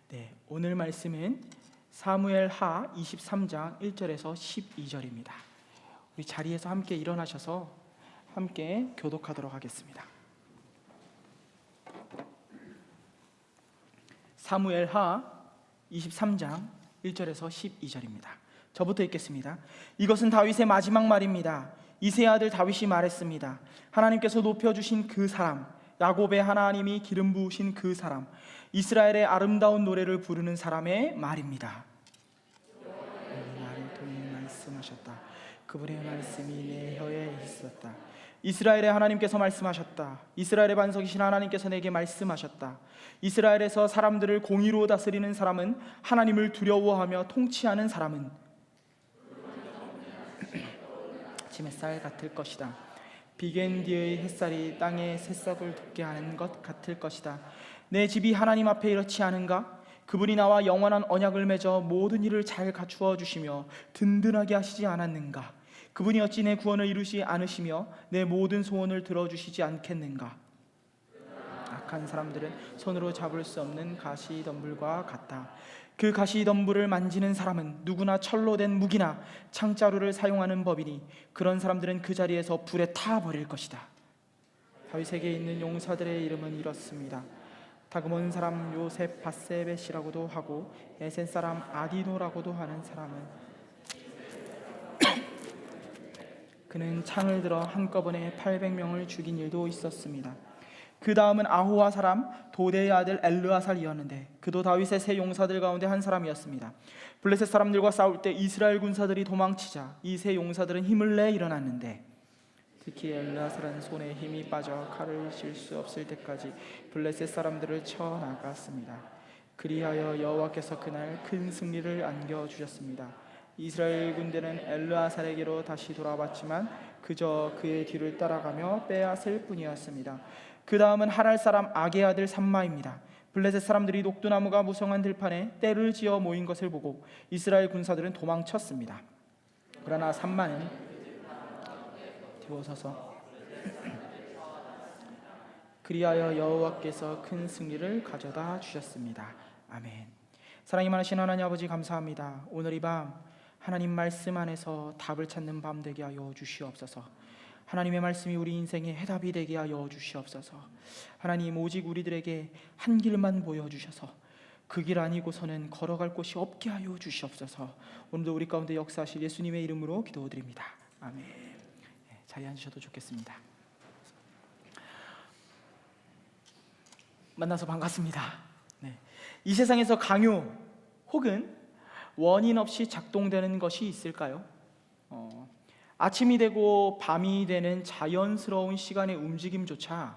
네, 오늘 말씀은 사무엘 하 23장 1절에서 12절입니다. 우리 자리에서 함께 일어나셔서 함께 교독하도록 하겠습니다. 사무엘 하 23장 1절에서 12절입니다. 저부터 읽겠습니다. 이것은 다윗의 마지막 말입니다. 이새의 아들 다윗이 말했습니다. 하나님께서 높여주신 그 사람, 야곱의 하나님이 기름 부으신 그 사람, 이스라엘의 아름다운 노래를 부르는 사람의 말입니다. 나를 통해 말씀하셨다. 그분의 말씀이 내 혀에 있었다. 이스라엘의 하나님께서 말씀하셨다. 이스라엘의 반석이신 하나님께서 내게 말씀하셨다. 이스라엘에서 사람들을 공의로 다스리는 사람은, 하나님을 두려워하며 통치하는 사람은 아침 햇살 같을 것이다. 비겐 뒤의 햇살이 땅의 새싹을 돋게 하는 것 같을 것이다. 내 집이 하나님 앞에 이렇지 않은가? 그분이 나와 영원한 언약을 맺어 모든 일을 잘 갖추어 주시며 든든하게 하시지 않았는가? 그분이 어찌 내 구원을 이루지 않으시며 내 모든 소원을 들어주시지 않겠는가? 악한 사람들은 손으로 잡을 수 없는 가시덤불과 같다. 그 가시덤불을 만지는 사람은 누구나 철로 된 무기나 창자루를 사용하는 법이니 그런 사람들은 그 자리에서 불에 타버릴 것이다. 다윗에게 있는 용사들의 이름은 이렇습니다. 다그몬 사람 요셉 바세벳이라고도 하고 에센 사람 아디노라고도 하는 사람은 그는 창을 들어 한꺼번에 800명을 죽인 일도 있었습니다. 그 다음은 아호와 사람 도대의 아들 엘르아살이었는데 그도 다윗의 세 용사들 가운데 한 사람이었습니다. 블레셋 사람들과 싸울 때 이스라엘 군사들이 도망치자 이 세 용사들은 힘을 내 일어났는데 특히 엘르아살은 손에 힘이 빠져 칼을 쥘 수 없을 때까지 블레셋 사람들을 쳐 나갔습니다. 그리하여 여호와께서 그날 큰 승리를 안겨주셨습니다. 이스라엘 군대는 엘르아살에게로 다시 돌아왔지만 그저 그의 뒤를 따라가며 빼앗을 뿐이었습니다. 그 다음은 하랄 사람 악의 아들 삼마입니다. 블레셋 사람들이 녹두나무가 무성한 들판에 떼를 지어 모인 것을 보고 이스라엘 군사들은 도망쳤습니다. 그러나 삼마는 뒤워서서 그리하여 여호와께서 큰 승리를 가져다 주셨습니다. 아멘. 사랑이 많으신 하나님 아버지, 감사합니다. 오늘 이 밤 하나님 말씀 안에서 답을 찾는 밤 되게 하여 주시옵소서. 하나님의 말씀이 우리 인생의 해답이 되게 하여 주시옵소서. 하나님, 오직 우리들에게 한 길만 보여주셔서 그 길 아니고서는 걸어갈 곳이 없게 하여 주시옵소서. 오늘도 우리 가운데 역사하실 예수님의 이름으로 기도드립니다. 아멘. 자리에 앉으셔도 좋겠습니다. 만나서 반갑습니다. 이 세상에서 강요 혹은 원인 없이 작동되는 것이 있을까요? 아침이 되고 밤이 되는 자연스러운 시간의 움직임조차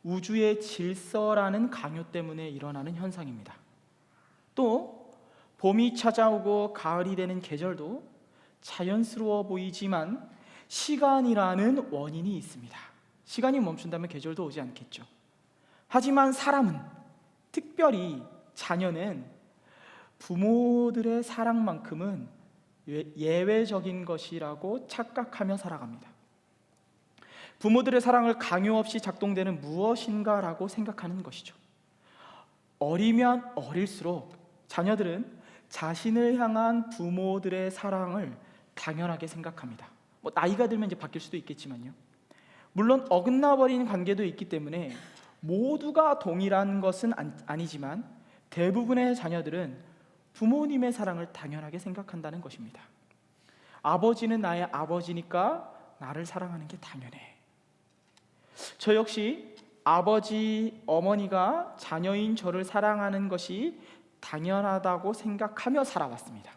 우주의 질서라는 강요 때문에 일어나는 현상입니다. 또 봄이 찾아오고 가을이 되는 계절도 자연스러워 보이지만 시간이라는 원인이 있습니다. 시간이 멈춘다면 계절도 오지 않겠죠. 하지만 사람은, 특별히 자녀는 부모들의 사랑만큼은 예외적인 것이라고 착각하며 살아갑니다. 부모들의 사랑을 강요 없이 작동되는 무엇인가라고 생각하는 것이죠. 어리면 어릴수록 자녀들은 자신을 향한 부모들의 사랑을 당연하게 생각합니다. 나이가 들면 이제 바뀔 수도 있겠지만요. 물론 어긋나버린 관계도 있기 때문에 모두가 동일한 것은 아니지만 대부분의 자녀들은 부모님의 사랑을 당연하게 생각한다는 것입니다. 아버지는 나의 아버지니까 나를 사랑하는 게 당연해. 저 역시 아버지, 어머니가 자녀인 저를 사랑하는 것이 당연하다고 생각하며 살아왔습니다.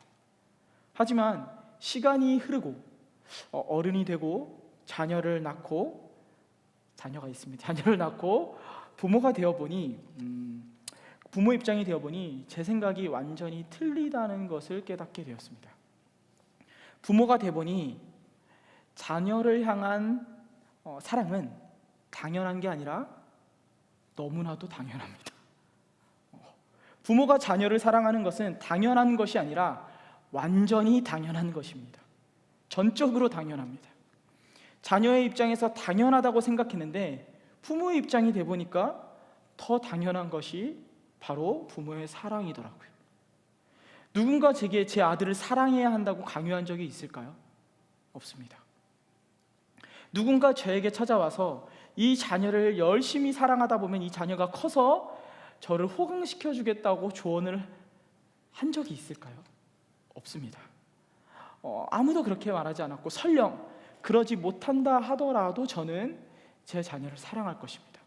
하지만 시간이 흐르고 어른이 되고 자녀를 낳고 부모가 되어보니 부모 입장이 되어보니 제 생각이 완전히 틀리다는 것을 깨닫게 되었습니다. 부모가 되보니 자녀를 향한 사랑은 당연한 게 아니라 너무나도 당연합니다. 부모가 자녀를 사랑하는 것은 당연한 것이 아니라 완전히 당연한 것입니다. 전적으로 당연합니다. 자녀의 입장에서 당연하다고 생각했는데 부모의 입장이 되보니까 더 당연한 것이 바로 부모의 사랑이더라고요. 누군가 제게 제 아들을 사랑해야 한다고 강요한 적이 있을까요? 없습니다. 누군가 저에게 찾아와서 이 자녀를 열심히 사랑하다 보면 이 자녀가 커서 저를 호강시켜 주겠다고 조언을 한 적이 있을까요? 없습니다. 아무도 그렇게 말하지 않았고, 설령 그러지 못한다 하더라도 저는 제 자녀를 사랑할 것입니다.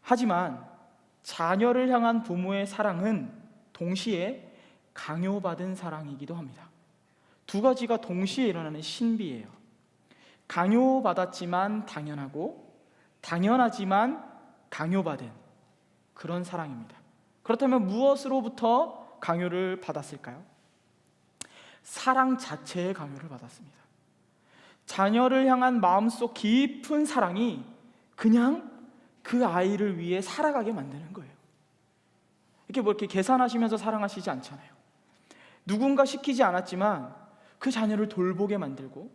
하지만 자녀를 향한 부모의 사랑은 동시에 강요받은 사랑이기도 합니다. 두 가지가 동시에 일어나는 신비예요. 강요받았지만 당연하고, 당연하지만 강요받은 그런 사랑입니다. 그렇다면 무엇으로부터 강요를 받았을까요? 사랑 자체의 강요를 받았습니다. 자녀를 향한 마음속 깊은 사랑이 그냥 그 아이를 위해 살아가게 만드는 거예요. 이렇게 계산하시면서 사랑하시지 않잖아요. 누군가 시키지 않았지만 그 자녀를 돌보게 만들고,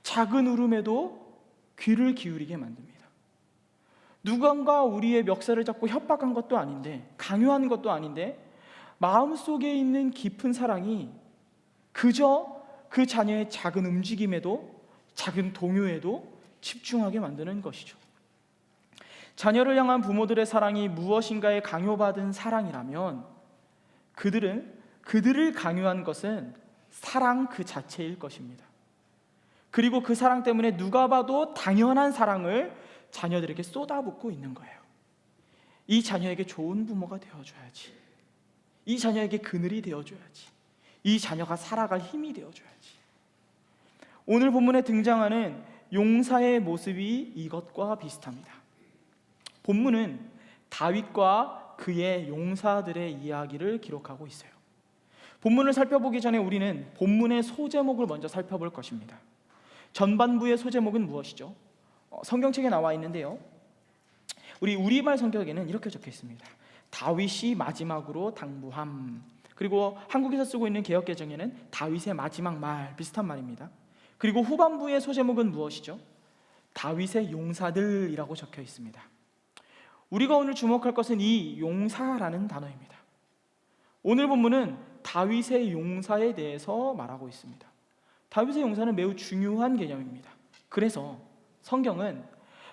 작은 울음에도 귀를 기울이게 만듭니다. 누군가 우리의 멱살을 잡고 협박한 것도 아닌데, 강요한 것도 아닌데, 마음속에 있는 깊은 사랑이 그저 그 자녀의 작은 움직임에도, 작은 동요에도 집중하게 만드는 것이죠. 자녀를 향한 부모들의 사랑이 무엇인가에 강요받은 사랑이라면 그들을 강요한 것은 사랑 그 자체일 것입니다. 그리고 그 사랑 때문에 누가 봐도 당연한 사랑을 자녀들에게 쏟아붓고 있는 거예요. 이 자녀에게 좋은 부모가 되어줘야지, 이 자녀에게 그늘이 되어줘야지, 이 자녀가 살아갈 힘이 되어줘야지. 오늘 본문에 등장하는 용사의 모습이 이것과 비슷합니다. 본문은 다윗과 그의 용사들의 이야기를 기록하고 있어요. 본문을 살펴보기 전에 우리는 본문의 소제목을 먼저 살펴볼 것입니다. 전반부의 소제목은 무엇이죠? 성경책에 나와 있는데요, 우리 우리말 성경에는 이렇게 적혀 있습니다. 다윗이 마지막으로 당부함. 그리고 한국에서 쓰고 있는 개역개정에는 다윗의 마지막 말, 비슷한 말입니다. 그리고 후반부의 소제목은 무엇이죠? 다윗의 용사들이라고 적혀 있습니다. 우리가 오늘 주목할 것은 이 용사라는 단어입니다. 오늘 본문은 다윗의 용사에 대해서 말하고 있습니다. 다윗의 용사는 매우 중요한 개념입니다. 그래서 성경은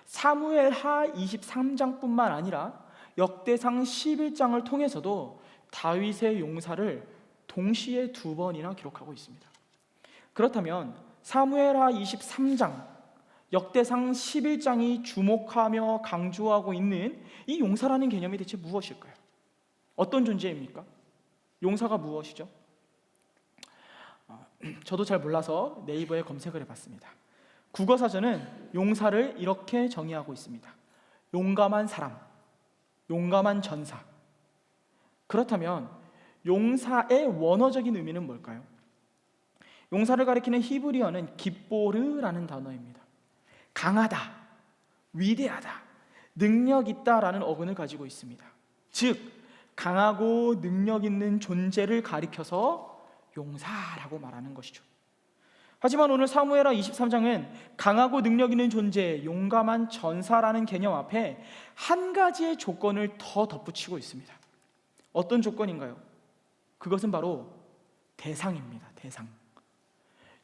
사무엘하 23장뿐만 아니라 역대상 11장을 통해서도 다윗의 용사를 동시에 2번이나 기록하고 있습니다. 그렇다면 사무엘하 23장, 역대상 11장이 주목하며 강조하고 있는 이 용사라는 개념이 대체 무엇일까요? 어떤 존재입니까? 용사가 무엇이죠? 저도 잘 몰라서 네이버에 검색을 해봤습니다. 국어사전은 용사를 이렇게 정의하고 있습니다. 용감한 사람, 용감한 전사. 그렇다면 용사의 원어적인 의미는 뭘까요? 용사를 가리키는 히브리어는 깃보르라는 단어입니다. 강하다, 위대하다, 능력 있다라는 어근을 가지고 있습니다. 즉, 강하고 능력 있는 존재를 가리켜서 용사라고 말하는 것이죠. 하지만 오늘 사무엘하 23장은 강하고 능력 있는 존재, 용감한 전사라는 개념 앞에 한 가지의 조건을 더 덧붙이고 있습니다. 어떤 조건인가요? 그것은 바로 대상입니다. 대상.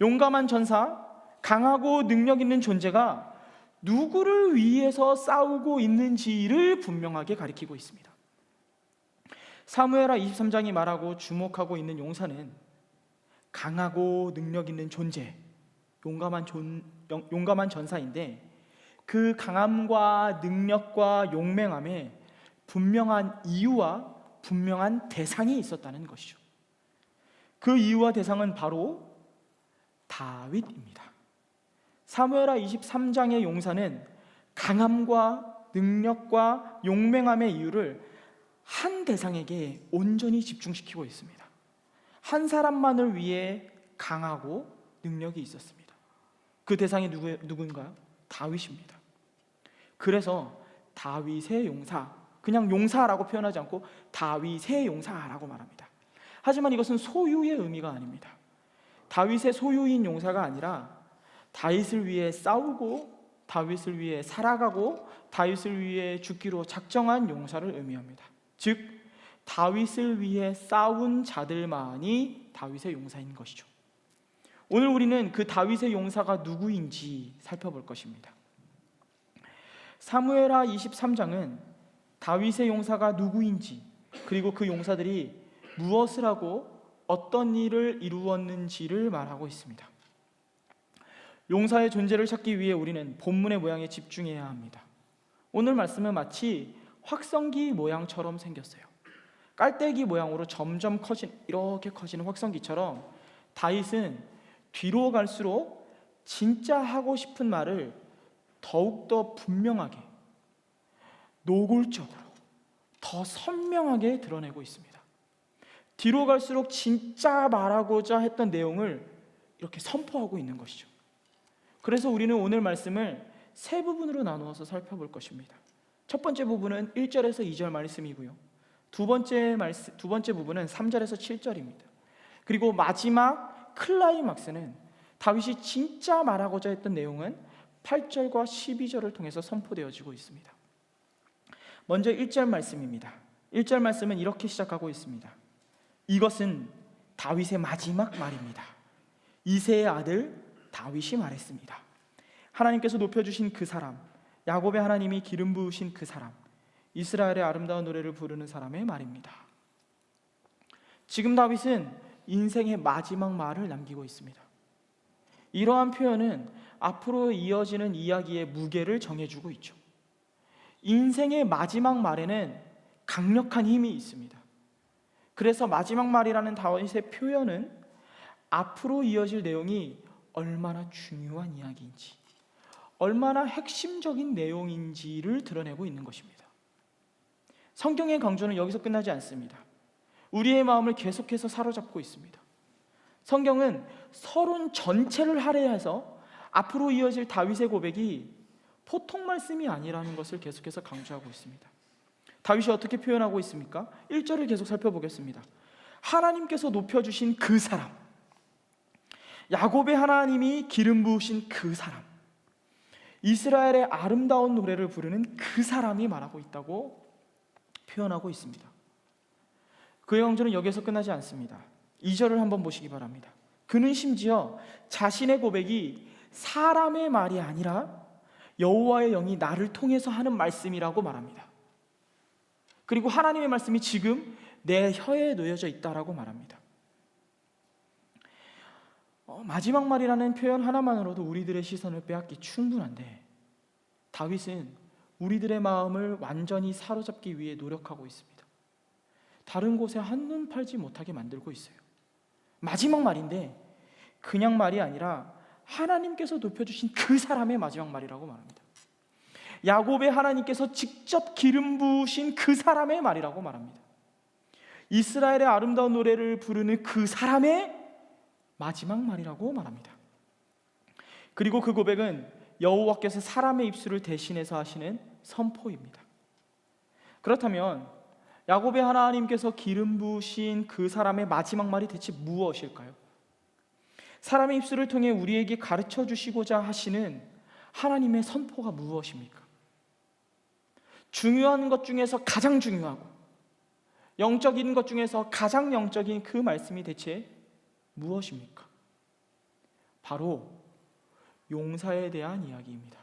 용감한 전사, 강하고 능력 있는 존재가 누구를 위해서 싸우고 있는지를 분명하게 가리키고 있습니다. 사무엘하 23장이 말하고 주목하고 있는 용사는 강하고 능력 있는 존재, 용감한 전사인데, 그 강함과 능력과 용맹함에 분명한 이유와 분명한 대상이 있었다는 것이죠. 그 이유와 대상은 바로 다윗입니다. 사무엘하 23장의 용사는 강함과 능력과 용맹함의 이유를 한 대상에게 온전히 집중시키고 있습니다. 한 사람만을 위해 강하고 능력이 있었습니다. 그 대상이 누구인가요? 다윗입니다. 그래서 다윗의 용사, 그냥 용사라고 표현하지 않고 다윗의 용사라고 말합니다. 하지만 이것은 소유의 의미가 아닙니다. 다윗의 소유인 용사가 아니라 다윗을 위해 싸우고 다윗을 위해 살아가고 다윗을 위해 죽기로 작정한 용사를 의미합니다. 즉, 다윗을 위해 싸운 자들만이 다윗의 용사인 것이죠. 오늘 우리는 그 다윗의 용사가 누구인지 살펴볼 것입니다. 사무엘하 23장은 다윗의 용사가 누구인지, 그리고 그 용사들이 무엇을 하고 어떤 일을 이루었는지를 말하고 있습니다. 용사의 존재를 찾기 위해 우리는 본문의 모양에 집중해야 합니다. 오늘 말씀은 마치 확성기 모양처럼 생겼어요. 깔때기 모양으로 점점 이렇게 커지는 확성기처럼 다윗은 뒤로 갈수록 진짜 하고 싶은 말을 더욱더 분명하게, 노골적으로, 더 선명하게 드러내고 있습니다. 뒤로 갈수록 진짜 말하고자 했던 내용을 이렇게 선포하고 있는 것이죠. 그래서 우리는 오늘 말씀을 세 부분으로 나누어서 살펴볼 것입니다. 첫 번째 부분은 1절에서 2절 말씀이고요. 두 번째 부분은 3절에서 7절입니다. 그리고 마지막 클라이막스는 다윗이 진짜 말하고자 했던 내용은 8절과 12절을 통해서 선포되어지고 있습니다. 먼저 1절 말씀입니다. 1절 말씀은 이렇게 시작하고 있습니다. 이것은 다윗의 마지막 말입니다. 이새의 아들 다윗이 말했습니다. 하나님께서 높여주신 그 사람, 야곱의 하나님이 기름 부으신 그 사람, 이스라엘의 아름다운 노래를 부르는 사람의 말입니다. 지금 다윗은 인생의 마지막 말을 남기고 있습니다. 이러한 표현은 앞으로 이어지는 이야기의 무게를 정해주고 있죠. 인생의 마지막 말에는 강력한 힘이 있습니다. 그래서 마지막 말이라는 다윗의 표현은 앞으로 이어질 내용이 얼마나 중요한 이야기인지, 얼마나 핵심적인 내용인지를 드러내고 있는 것입니다. 성경의 강조는 여기서 끝나지 않습니다. 우리의 마음을 계속해서 사로잡고 있습니다. 성경은 서론 전체를 할애해서 앞으로 이어질 다윗의 고백이 보통 말씀이 아니라는 것을 계속해서 강조하고 있습니다. 다윗이 어떻게 표현하고 있습니까? 1절을 계속 살펴보겠습니다. 하나님께서 높여주신 그 사람, 야곱의 하나님이 기름 부으신 그 사람, 이스라엘의 아름다운 노래를 부르는 그 사람이 말하고 있다고 표현하고 있습니다. 그의 강조는 여기에서 끝나지 않습니다. 2절을 한번 보시기 바랍니다. 그는 심지어 자신의 고백이 사람의 말이 아니라 여호와의 영이 나를 통해서 하는 말씀이라고 말합니다. 그리고 하나님의 말씀이 지금 내 혀에 놓여져 있다라고 말합니다. 마지막 말이라는 표현 하나만으로도 우리들의 시선을 빼앗기 충분한데, 다윗은 우리들의 마음을 완전히 사로잡기 위해 노력하고 있습니다. 다른 곳에 한눈 팔지 못하게 만들고 있어요. 마지막 말인데 그냥 말이 아니라 하나님께서 높여주신 그 사람의 마지막 말이라고 말합니다. 야곱의 하나님께서 직접 기름 부으신 그 사람의 말이라고 말합니다. 이스라엘의 아름다운 노래를 부르는 그 사람의 마지막 말이라고 말합니다. 그리고 그 고백은 여호와께서 사람의 입술을 대신해서 하시는 선포입니다. 그렇다면 야곱의 하나님께서 기름 부으신 그 사람의 마지막 말이 대체 무엇일까요? 사람의 입술을 통해 우리에게 가르쳐 주시고자 하시는 하나님의 선포가 무엇입니까? 중요한 것 중에서 가장 중요하고 영적인 것 중에서 가장 영적인 그 말씀이 대체 무엇입니까? 바로 용사에 대한 이야기입니다.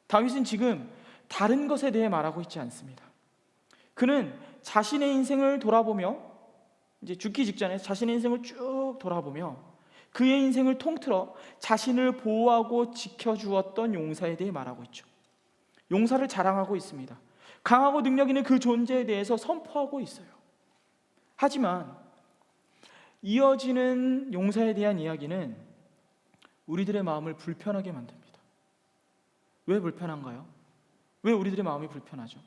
다윗은 지금 다른 것에 대해 말하고 있지 않습니다. 그는 자신의 인생을 돌아보며, 이제 죽기 직전에 자신의 인생을 쭉 돌아보며 그의 인생을 통틀어 자신을 보호하고 지켜주었던 용사에 대해 말하고 있죠. 용사를 자랑하고 있습니다. 강하고 능력 있는 그 존재에 대해서 선포하고 있어요. 하지만 이어지는 용사에 대한 이야기는 우리들의 마음을 불편하게 만듭니다. 왜 불편한가요? 왜 우리들의 마음이 불편하죠?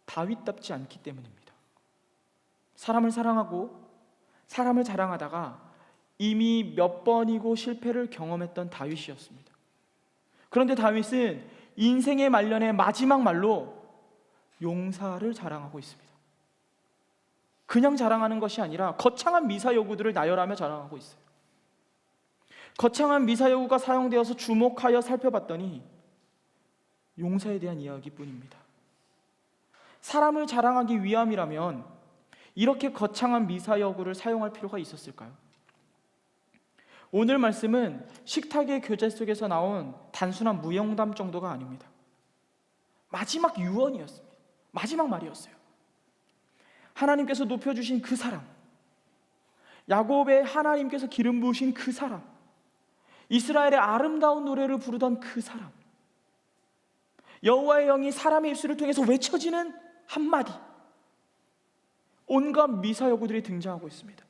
다윗답지 않기 때문입니다. 사람을 사랑하고 사람을 자랑하다가 이미 몇 번이고 실패를 경험했던 다윗이었습니다. 그런데 다윗은 인생의 말년의 마지막 말로 용사를 자랑하고 있습니다. 그냥 자랑하는 것이 아니라 거창한 미사여구들을 나열하며 자랑하고 있어요. 거창한 미사여구가 사용되어서 주목하여 살펴봤더니 용사에 대한 이야기뿐입니다. 사람을 자랑하기 위함이라면 이렇게 거창한 미사여구를 사용할 필요가 있었을까요? 오늘 말씀은 식탁의 교제 속에서 나온 단순한 무용담 정도가 아닙니다. 마지막 유언이었습니다. 마지막 말이었어요. 하나님께서 높여주신 그 사람, 야곱의 하나님께서 기름 부으신 그 사람, 이스라엘의 아름다운 노래를 부르던 그 사람, 여호와의 영이 사람의 입술을 통해서 외쳐지는 한마디, 온갖 미사여구들이 등장하고 있습니다.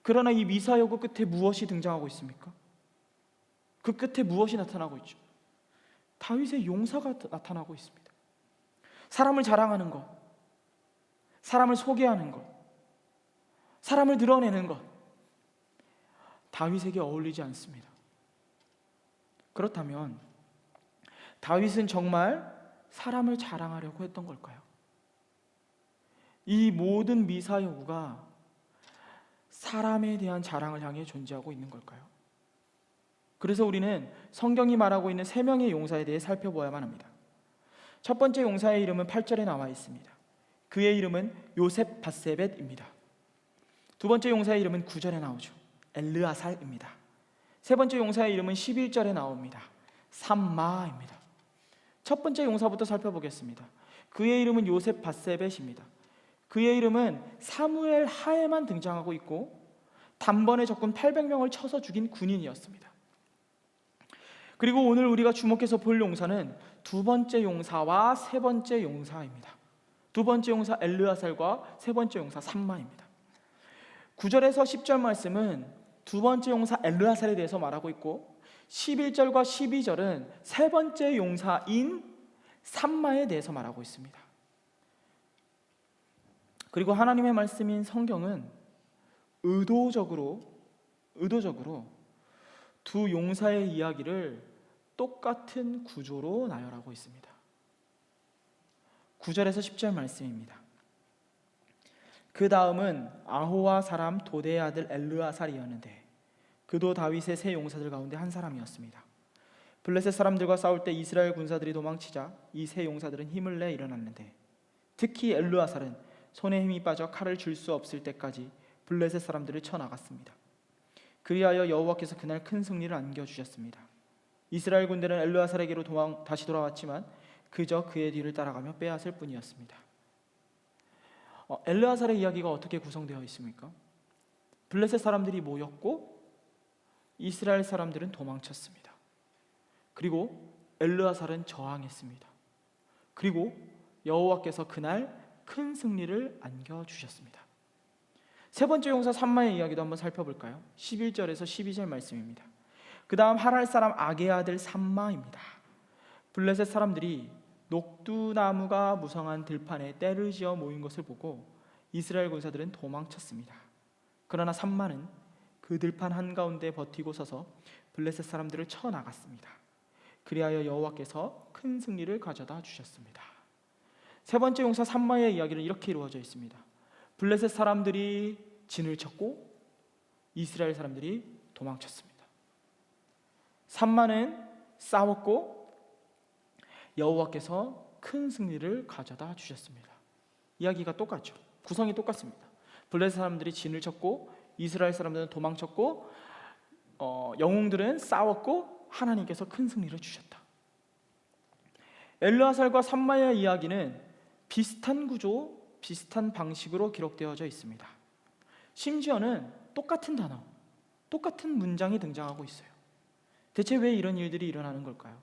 그러나 이 미사여구 끝에 무엇이 등장하고 있습니까? 그 끝에 무엇이 나타나고 있죠? 다윗의 용사가 나타나고 있습니다. 사람을 자랑하는 것, 사람을 소개하는 것, 사람을 드러내는 것, 다윗에게 어울리지 않습니다. 그렇다면 다윗은 정말 사람을 자랑하려고 했던 걸까요? 이 모든 미사여구가 사람에 대한 자랑을 향해 존재하고 있는 걸까요? 그래서 우리는 성경이 말하고 있는 세 명의 용사에 대해 살펴보아야만 합니다. 첫 번째 용사의 이름은 8절에 나와 있습니다. 그의 이름은 요셉 밧세벳입니다. 두 번째 용사의 이름은 9절에 나오죠. 엘르아살입니다. 세 번째 용사의 이름은 11절에 나옵니다. 삼마입니다. 첫 번째 용사부터 살펴보겠습니다. 그의 이름은 요셉 밧세벳입니다. 그의 이름은 사무엘 하에만 등장하고 있고 단번에 적군 800명을 쳐서 죽인 군인이었습니다. 그리고 오늘 우리가 주목해서 볼 용사는 두 번째 용사와 세 번째 용사입니다. 두 번째 용사 엘르아살과 세 번째 용사 삼마입니다. 9절에서 10절 말씀은 두 번째 용사 엘르아살에 대해서 말하고 있고 11절과 12절은 세 번째 용사인 삼마에 대해서 말하고 있습니다. 그리고 하나님의 말씀인 성경은 의도적으로 두 용사의 이야기를 똑같은 구조로 나열하고 있습니다. 9절에서 10절 말씀입니다. 그 다음은 아호와 사람 도대의 아들 엘르아살이었는데 그도 다윗의 세 용사들 가운데 한 사람이었습니다. 블레셋 사람들과 싸울 때 이스라엘 군사들이 도망치자 이 세 용사들은 힘을 내 일어났는데 특히 엘르아살은 손에 힘이 빠져 칼을 줄 수 없을 때까지 블레셋 사람들을 쳐 나갔습니다. 그리하여 여호와께서 그날 큰 승리를 안겨주셨습니다. 이스라엘 군대는 엘르아살에게로 다시 돌아왔지만 그저 그의 뒤를 따라가며 빼앗을 뿐이었습니다. 엘르아살의 이야기가 어떻게 구성되어 있습니까? 블레셋 사람들이 모였고 이스라엘 사람들은 도망쳤습니다. 그리고 엘르아살은 저항했습니다. 그리고 여호와께서 그날 큰 승리를 안겨주셨습니다. 세 번째 용사 삼마의 이야기도 한번 살펴볼까요? 11절에서 12절 말씀입니다. 그 다음 하랄 사람 아게의 아들 삼마입니다. 블레셋 사람들이 녹두나무가 무성한 들판에 떼를 지어 모인 것을 보고 이스라엘 군사들은 도망쳤습니다. 그러나 삼마는 그 들판 한가운데 버티고 서서 블레셋 사람들을 쳐 나갔습니다. 그리하여 여호와께서 큰 승리를 가져다 주셨습니다. 세 번째 용사 삼마의 이야기는 이렇게 이루어져 있습니다. 블레셋 사람들이 진을 쳤고 이스라엘 사람들이 도망쳤습니다. 삼마는 싸웠고 여호와께서 큰 승리를 가져다 주셨습니다. 이야기가 똑같죠. 구성이 똑같습니다. 블레셋 사람들이 진을 쳤고 이스라엘 사람들은 도망쳤고 영웅들은 싸웠고 하나님께서 큰 승리를 주셨다. 엘르아살과 삼마의 이야기는 비슷한 구조, 비슷한 방식으로 기록되어져 있습니다. 심지어는 똑같은 단어, 똑같은 문장이 등장하고 있어요. 대체 왜 이런 일들이 일어나는 걸까요?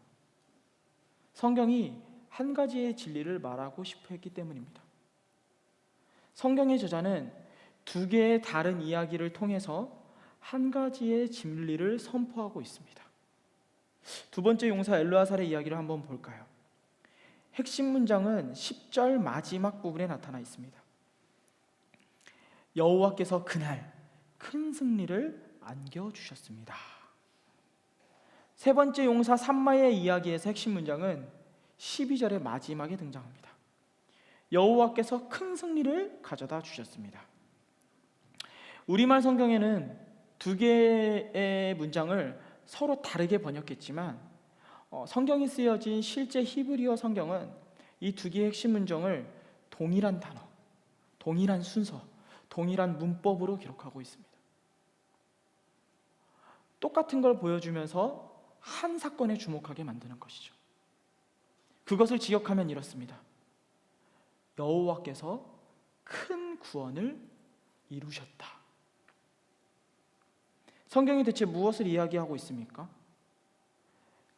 성경이 한 가지의 진리를 말하고 싶어 했기 때문입니다. 성경의 저자는 두 개의 다른 이야기를 통해서 한 가지의 진리를 선포하고 있습니다. 두 번째 용사 엘르아살의 이야기를 한번 볼까요? 핵심 문장은 10절 마지막 부분에 나타나 있습니다. 여호와께서 그날 큰 승리를 안겨주셨습니다. 세 번째 용사 삼마의 이야기에서 핵심 문장은 12절의 마지막에 등장합니다. 여호와께서 큰 승리를 가져다 주셨습니다. 우리말 성경에는 두 개의 문장을 서로 다르게 번역했지만 성경이 쓰여진 실제 히브리어 성경은 이 두 개의 핵심 문장을 동일한 단어, 동일한 순서, 동일한 문법으로 기록하고 있습니다. 똑같은 걸 보여주면서 한 사건에 주목하게 만드는 것이죠. 그것을 지역하면 이렇습니다. 여호와께서 큰 구원을 이루셨다. 성경이 대체 무엇을 이야기하고 있습니까?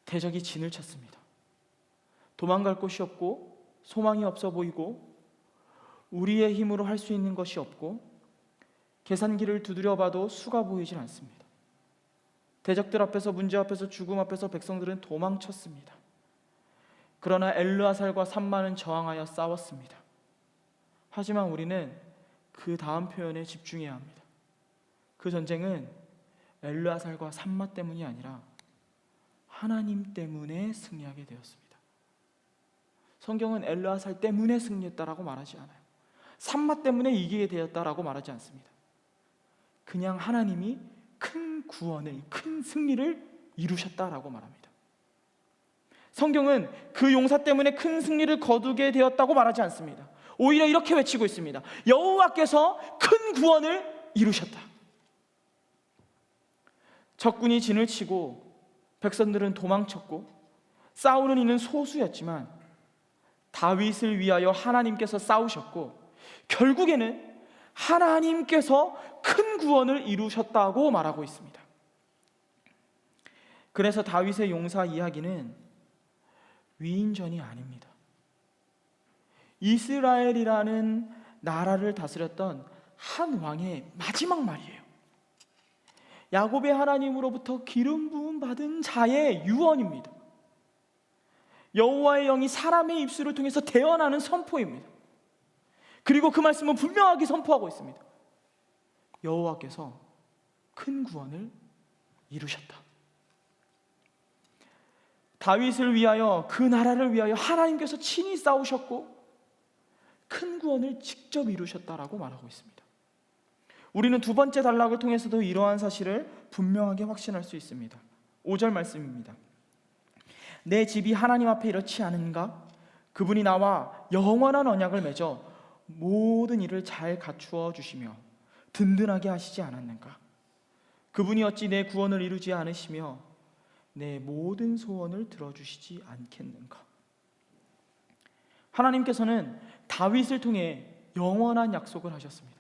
대적이 진을 쳤습니다. 도망갈 곳이 없고 소망이 없어 보이고 우리의 힘으로 할 수 있는 것이 없고 계산기를 두드려봐도 수가 보이질 않습니다. 대적들 앞에서, 문제 앞에서, 죽음 앞에서 백성들은 도망쳤습니다. 그러나 엘르아살과 삼마는 저항하여 싸웠습니다. 하지만 우리는 그 다음 표현에 집중해야 합니다. 그 전쟁은 엘르아살과 삼마 때문이 아니라 하나님 때문에 승리하게 되었습니다. 성경은 엘르아살 때문에 승리했다라고 말하지 않아요. 삼마 때문에 이기게 되었다라고 말하지 않습니다. 그냥 하나님이 큰 구원을, 큰 승리를 이루셨다라고 말합니다. 성경은 그 용사 때문에 큰 승리를 거두게 되었다고 말하지 않습니다. 오히려 이렇게 외치고 있습니다. 여호와께서 큰 구원을 이루셨다. 적군이 진을 치고 백성들은 도망쳤고 싸우는 이는 소수였지만 다윗을 위하여 하나님께서 싸우셨고 결국에는 하나님께서 큰 구원을 이루셨다고 말하고 있습니다. 그래서 다윗의 용사 이야기는 위인전이 아닙니다. 이스라엘이라는 나라를 다스렸던 한 왕의 마지막 말이에요. 야곱의 하나님으로부터 기름 부음 받은 자의 유언입니다. 여호와의 영이 사람의 입술을 통해서 대언하는 선포입니다. 그리고 그 말씀은 분명하게 선포하고 있습니다. 여호와께서 큰 구원을 이루셨다. 다윗을 위하여, 그 나라를 위하여 하나님께서 친히 싸우셨고 큰 구원을 직접 이루셨다라고 말하고 있습니다. 우리는 두 번째 단락을 통해서도 이러한 사실을 분명하게 확신할 수 있습니다. 5절 말씀입니다. 내 집이 하나님 앞에 이렇지 않은가? 그분이 나와 영원한 언약을 맺어 모든 일을 잘 갖추어 주시며 든든하게 하시지 않았는가? 그분이 어찌 내 구원을 이루지 않으시며 내 모든 소원을 들어주시지 않겠는가? 하나님께서는 다윗을 통해 영원한 약속을 하셨습니다.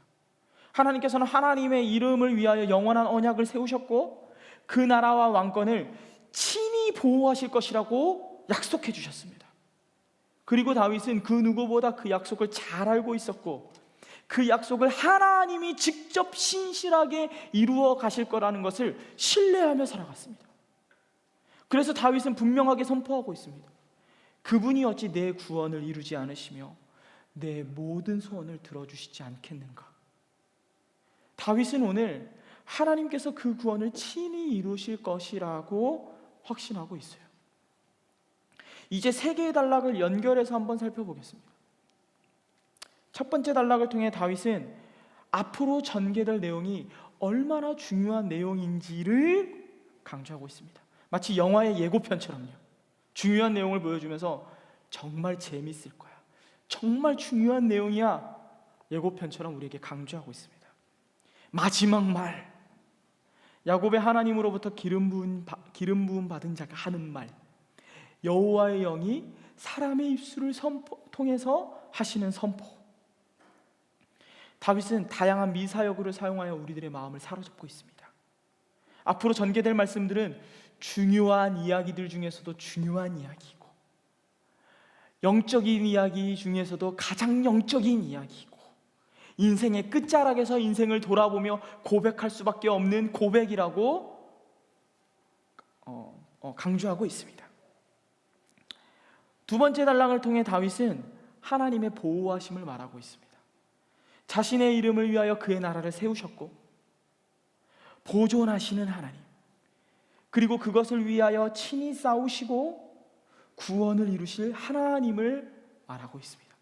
하나님께서는 하나님의 이름을 위하여 영원한 언약을 세우셨고 그 나라와 왕권을 친히 보호하실 것이라고 약속해 주셨습니다. 그리고 다윗은 그 누구보다 그 약속을 잘 알고 있었고 그 약속을 하나님이 직접 신실하게 이루어 가실 거라는 것을 신뢰하며 살아갔습니다. 그래서 다윗은 분명하게 선포하고 있습니다. 그분이 어찌 내 구원을 이루지 않으시며 내 모든 소원을 들어주시지 않겠는가? 다윗은 오늘 하나님께서 그 구원을 친히 이루실 것이라고 확신하고 있어요. 이제 세 개의 단락을 연결해서 한번 살펴보겠습니다. 첫 번째 단락을 통해 다윗은 앞으로 전개될 내용이 얼마나 중요한 내용인지를 강조하고 있습니다. 마치 영화의 예고편처럼요. 중요한 내용을 보여주면서 정말 재밌을 거야, 정말 중요한 내용이야, 예고편처럼 우리에게 강조하고 있습니다. 마지막 말, 야곱의 하나님으로부터 기름 부음 받은 자가 하는 말, 여호와의 영이 사람의 입술을 통해서 하시는 선포. 다윗은 다양한 미사역으로 사용하여 우리들의 마음을 사로잡고 있습니다. 앞으로 전개될 말씀들은 중요한 이야기들 중에서도 중요한 이야기이고 영적인 이야기 중에서도 가장 영적인 이야기이고 인생의 끝자락에서 인생을 돌아보며 고백할 수밖에 없는 고백이라고 강조하고 있습니다. 두 번째 단락을 통해 다윗은 하나님의 보호하심을 말하고 있습니다. 자신의 이름을 위하여 그의 나라를 세우셨고 보존하시는 하나님, 그리고 그것을 위하여 친히 싸우시고 구원을 이루실 하나님을 말하고 있습니다.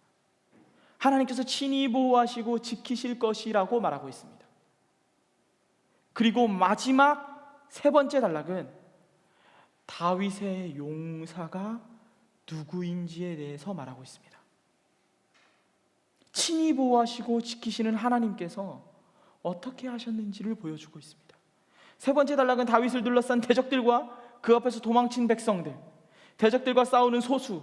하나님께서 친히 보호하시고 지키실 것이라고 말하고 있습니다. 그리고 마지막 세 번째 단락은 다윗의 용사가 누구인지에 대해서 말하고 있습니다. 친히 보호하시고 지키시는 하나님께서 어떻게 하셨는지를 보여주고 있습니다. 세 번째 단락은 다윗을 둘러싼 대적들과 그 앞에서 도망친 백성들, 대적들과 싸우는 소수,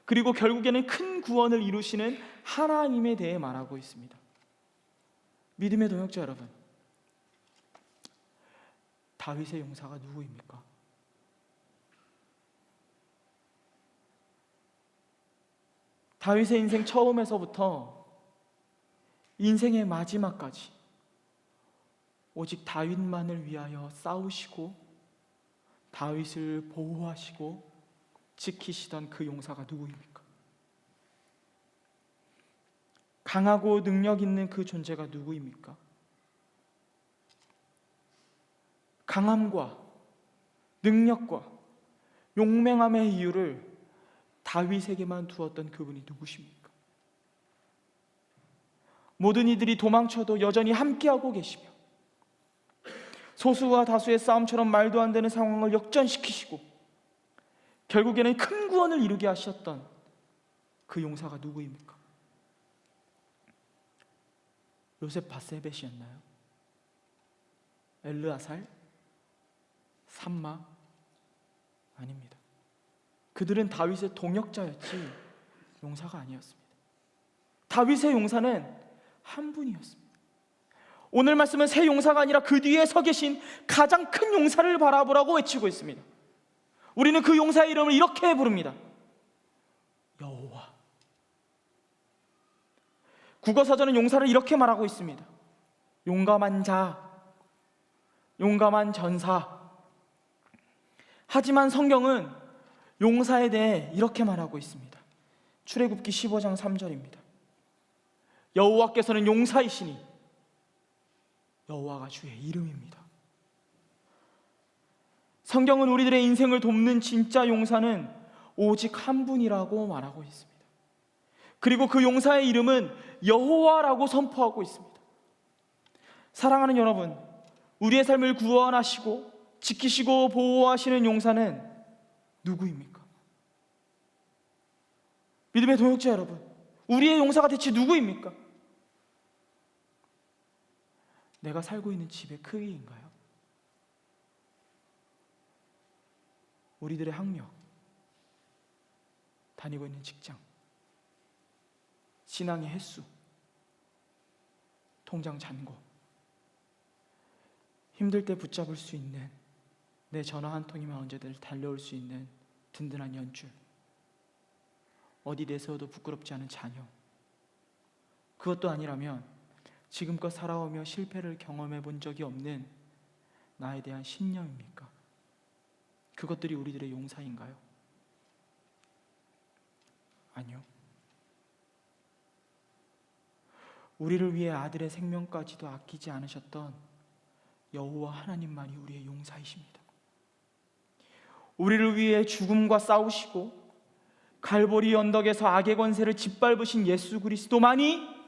그리고 결국에는 큰 구원을 이루시는 하나님에 대해 말하고 있습니다. 믿음의 동역자 여러분, 다윗의 용사가 누구입니까? 다윗의 인생 처음에서부터 인생의 마지막까지 오직 다윗만을 위하여 싸우시고 다윗을 보호하시고 지키시던 그 용사가 누구입니까? 강하고 능력 있는 그 존재가 누구입니까? 강함과 능력과 용맹함의 이유를 다윗에게만 두었던 그분이 누구십니까? 모든 이들이 도망쳐도 여전히 함께하고 계시며 소수와 다수의 싸움처럼 말도 안 되는 상황을 역전시키시고 결국에는 큰 구원을 이루게 하셨던 그 용사가 누구입니까? 요셉 바세벳이었나요? 엘르아살? 삼마? 아닙니다. 그들은 다윗의 동역자였지 용사가 아니었습니다. 다윗의 용사는 한 분이었습니다. 오늘 말씀은 새 용사가 아니라 그 뒤에 서 계신 가장 큰 용사를 바라보라고 외치고 있습니다. 우리는 그 용사의 이름을 이렇게 부릅니다. 여호와. 국어사전은 용사를 이렇게 말하고 있습니다. 용감한 자, 용감한 전사. 하지만 성경은 용사에 대해 이렇게 말하고 있습니다. 출애굽기 15장 3절입니다. 여호와께서는 용사이시니 여호와가 주의 이름입니다. 성경은 우리들의 인생을 돕는 진짜 용사는 오직 한 분이라고 말하고 있습니다. 그리고 그 용사의 이름은 여호와라고 선포하고 있습니다. 사랑하는 여러분, 우리의 삶을 구원하시고 지키시고 보호하시는 용사는 누구입니까? 믿음의 동역자 여러분, 우리의 용사가 대체 누구입니까? 내가 살고 있는 집의 크기인가요? 우리들의 학력, 다니고 있는 직장, 신앙의 횟수, 통장 잔고, 힘들 때 붙잡을 수 있는 내 전화 한 통이면 언제든 달려올 수 있는 든든한 연줄, 어디 내세워도 부끄럽지 않은 자녀, 그것도 아니라면 지금껏 살아오며 실패를 경험해 본 적이 없는 나에 대한 신념입니까? 그것들이 우리들의 용사인가요? 아니요. 우리를 위해 아들의 생명까지도 아끼지 않으셨던 여호와 하나님만이 우리의 용사이십니다. 우리를 위해 죽음과 싸우시고 갈보리 언덕에서 악의 권세를 짓밟으신 예수 그리스도만이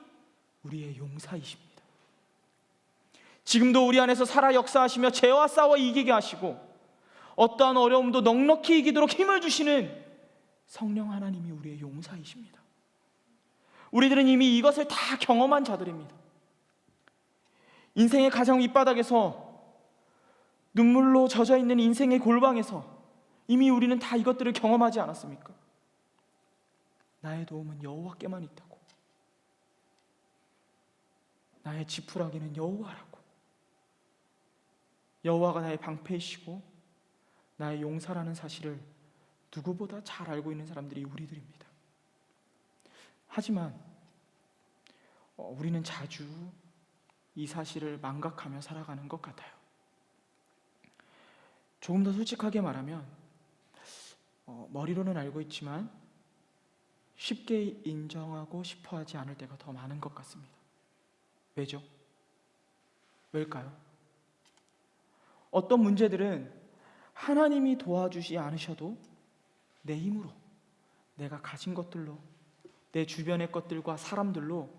우리의 용사이십니다. 지금도 우리 안에서 살아 역사하시며 죄와 싸워 이기게 하시고 어떠한 어려움도 넉넉히 이기도록 힘을 주시는 성령 하나님이 우리의 용사이십니다. 우리들은 이미 이것을 다 경험한 자들입니다. 인생의 가장 윗바닥에서 눈물로 젖어있는 인생의 골방에서 이미 우리는 다 이것들을 경험하지 않았습니까? 나의 도움은 여호와께만 있다고, 나의 지푸라기는 여호와라고, 여호와가 나의 방패이시고 나의 용사라는 사실을 누구보다 잘 알고 있는 사람들이 우리들입니다. 하지만 우리는 자주 이 사실을 망각하며 살아가는 것 같아요. 조금 더 솔직하게 말하면 머리로는 알고 있지만 쉽게 인정하고 싶어 하지 않을 때가 더 많은 것 같습니다. 왜죠? 왜일까요? 어떤 문제들은 하나님이 도와주지 않으셔도 내 힘으로, 내가 가진 것들로, 내 주변의 것들과 사람들로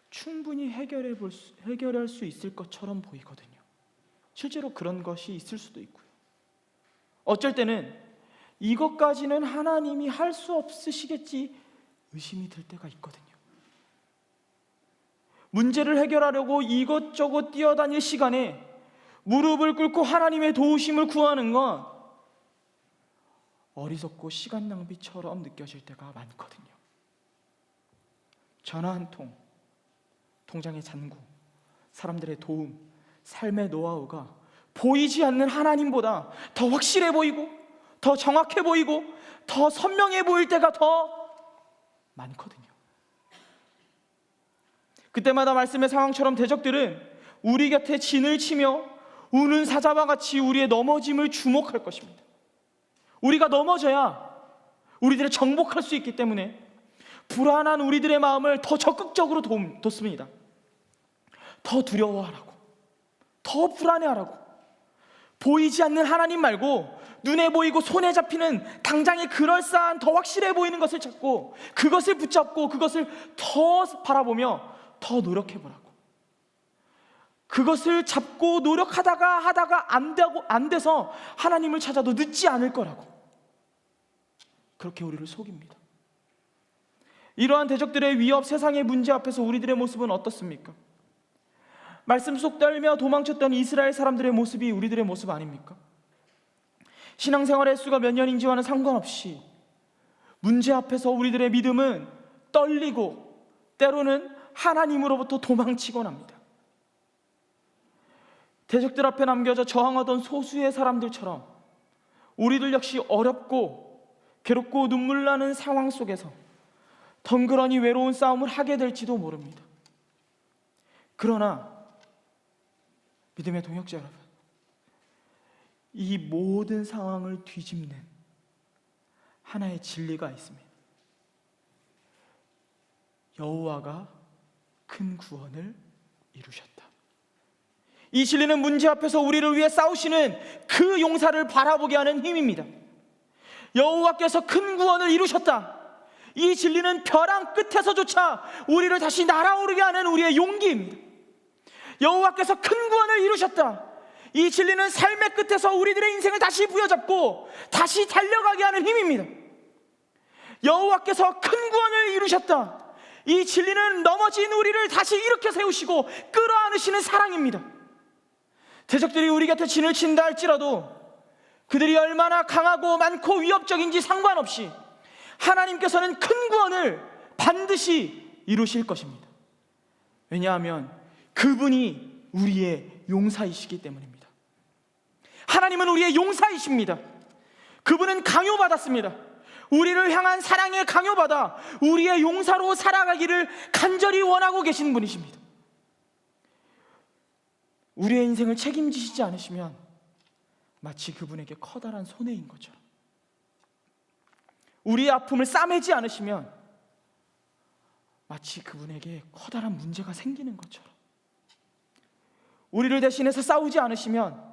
충분히 해결할 수 있을 것처럼 보이거든요. 실제로 그런 것이 있을 수도 있고요. 어쩔 때는 이것까지는 하나님이 할 수 없으시겠지 의심이 들 때가 있거든요. 문제를 해결하려고 이것저것 뛰어다닐 시간에 무릎을 꿇고 하나님의 도우심을 구하는 건 어리석고 시간 낭비처럼 느껴질 때가 많거든요. 전화 한 통, 통장의 잔고, 사람들의 도움, 삶의 노하우가 보이지 않는 하나님보다 더 확실해 보이고 더 정확해 보이고 더 선명해 보일 때가 더 많거든요. 그때마다 말씀의 상황처럼 대적들은 우리 곁에 진을 치며 우는 사자와 같이 우리의 넘어짐을 주목할 것입니다. 우리가 넘어져야 우리들을 정복할 수 있기 때문에 불안한 우리들의 마음을 더 적극적으로 돋습니다. 더 두려워하라고, 더 불안해하라고. 보이지 않는 하나님 말고 눈에 보이고 손에 잡히는 당장의 그럴싸한 더 확실해 보이는 것을 찾고 그것을 붙잡고 그것을 더 바라보며 더 노력해보라고. 그것을 잡고 노력하다가 안 돼서 하나님을 찾아도 늦지 않을 거라고. 그렇게 우리를 속입니다. 이러한 대적들의 위협, 세상의 문제 앞에서 우리들의 모습은 어떻습니까? 말씀 속 떨며 도망쳤던 이스라엘 사람들의 모습이 우리들의 모습 아닙니까? 신앙생활의 횟수가 몇 년인지와는 상관없이 문제 앞에서 우리들의 믿음은 떨리고 때로는 하나님으로부터 도망치곤 합니다. 대적들 앞에 남겨져 저항하던 소수의 사람들처럼 우리들 역시 어렵고 괴롭고 눈물 나는 상황 속에서 덩그러니 외로운 싸움을 하게 될지도 모릅니다. 그러나 믿음의 동역자 여러분, 이 모든 상황을 뒤집는 하나의 진리가 있습니다. 여호와가 큰 구원을 이루셨다. 이 진리는 문제 앞에서 우리를 위해 싸우시는 그 용사를 바라보게 하는 힘입니다. 여호와께서 큰 구원을 이루셨다. 이 진리는 벼랑 끝에서조차 우리를 다시 날아오르게 하는 우리의 용기입니다. 여호와께서 큰 구원을 이루셨다. 이 진리는 삶의 끝에서 우리들의 인생을 다시 부여잡고 다시 달려가게 하는 힘입니다. 여호와께서 큰 구원을 이루셨다. 이 진리는 넘어진 우리를 다시 일으켜 세우시고 끌어안으시는 사랑입니다. 대적들이 우리 곁에 진을 친다 할지라도 그들이 얼마나 강하고 많고 위협적인지 상관없이 하나님께서는 큰 구원을 반드시 이루실 것입니다. 왜냐하면 그분이 우리의 용사이시기 때문입니다. 하나님은 우리의 용사이십니다. 그분은 강요받았습니다. 우리를 향한 사랑에 강요받아 우리의 용사로 살아가기를 간절히 원하고 계신 분이십니다. 우리의 인생을 책임지시지 않으시면 마치 그분에게 커다란 손해인 것처럼, 우리의 아픔을 싸매지 않으시면 마치 그분에게 커다란 문제가 생기는 것처럼, 우리를 대신해서 싸우지 않으시면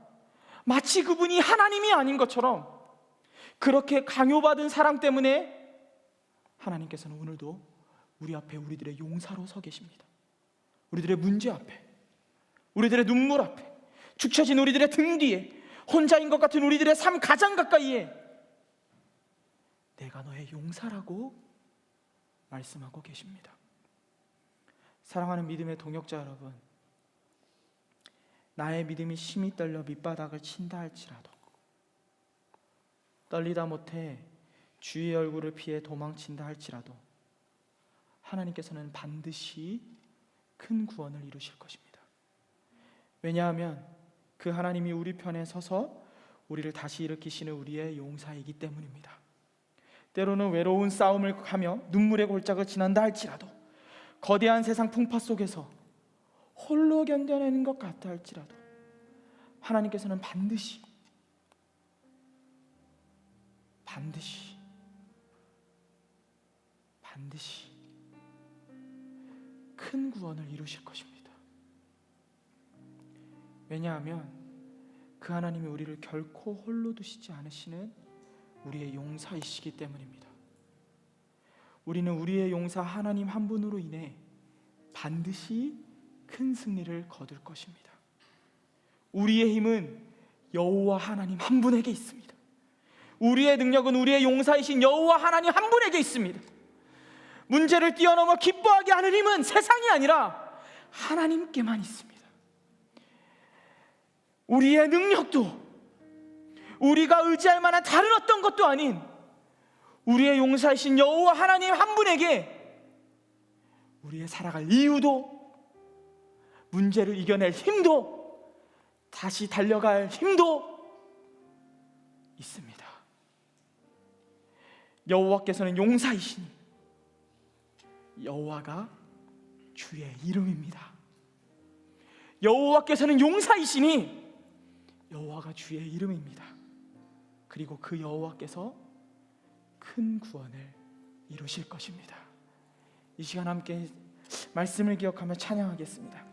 마치 그분이 하나님이 아닌 것처럼, 그렇게 강요받은 사랑 때문에 하나님께서는 오늘도 우리 앞에 우리들의 용사로 서 계십니다. 우리들의 문제 앞에, 우리들의 눈물 앞에, 축 처진 우리들의 등 뒤에, 혼자인 것 같은 우리들의 삶 가장 가까이에 내가 너의 용사라고 말씀하고 계십니다. 사랑하는 믿음의 동역자 여러분, 나의 믿음이 심히 떨려 밑바닥을 친다 할지라도, 떨리다 못해 주의 얼굴을 피해 도망친다 할지라도 하나님께서는 반드시 큰 구원을 이루실 것입니다. 왜냐하면 그 하나님이 우리 편에 서서 우리를 다시 일으키시는 우리의 용사이기 때문입니다. 때로는 외로운 싸움을 하며 눈물의 골짜기를 지난다 할지라도, 거대한 세상 풍파 속에서 홀로 견뎌내는 것 같다 할지라도 하나님께서는 반드시 큰 구원을 이루실 것입니다. 왜냐하면 그 하나님이 우리를 결코 홀로 두시지 않으시는 우리의 용사이시기 때문입니다. 우리는 우리의 용사 하나님 한 분으로 인해 반드시 큰 승리를 거둘 것입니다. 우리의 힘은 여호와 하나님 한 분에게 있습니다. 우리의 능력은 우리의 용사이신 여호와 하나님 한 분에게 있습니다. 문제를 뛰어넘어 기뻐하게 하는 힘은 세상이 아니라 하나님께만 있습니다. 우리의 능력도, 우리가 의지할 만한 다른 어떤 것도 아닌 우리의 용사이신 여호와 하나님 한 분에게 우리의 살아갈 이유도, 문제를 이겨낼 힘도, 다시 달려갈 힘도 있습니다. 여호와께서는 용사이시니 여호와가 주의 이름입니다. 여호와께서는 용사이시니 여호와가 주의 이름입니다. 그리고 그 여호와께서 큰 구원을 이루실 것입니다. 이 시간 함께 말씀을 기억하며 찬양하겠습니다.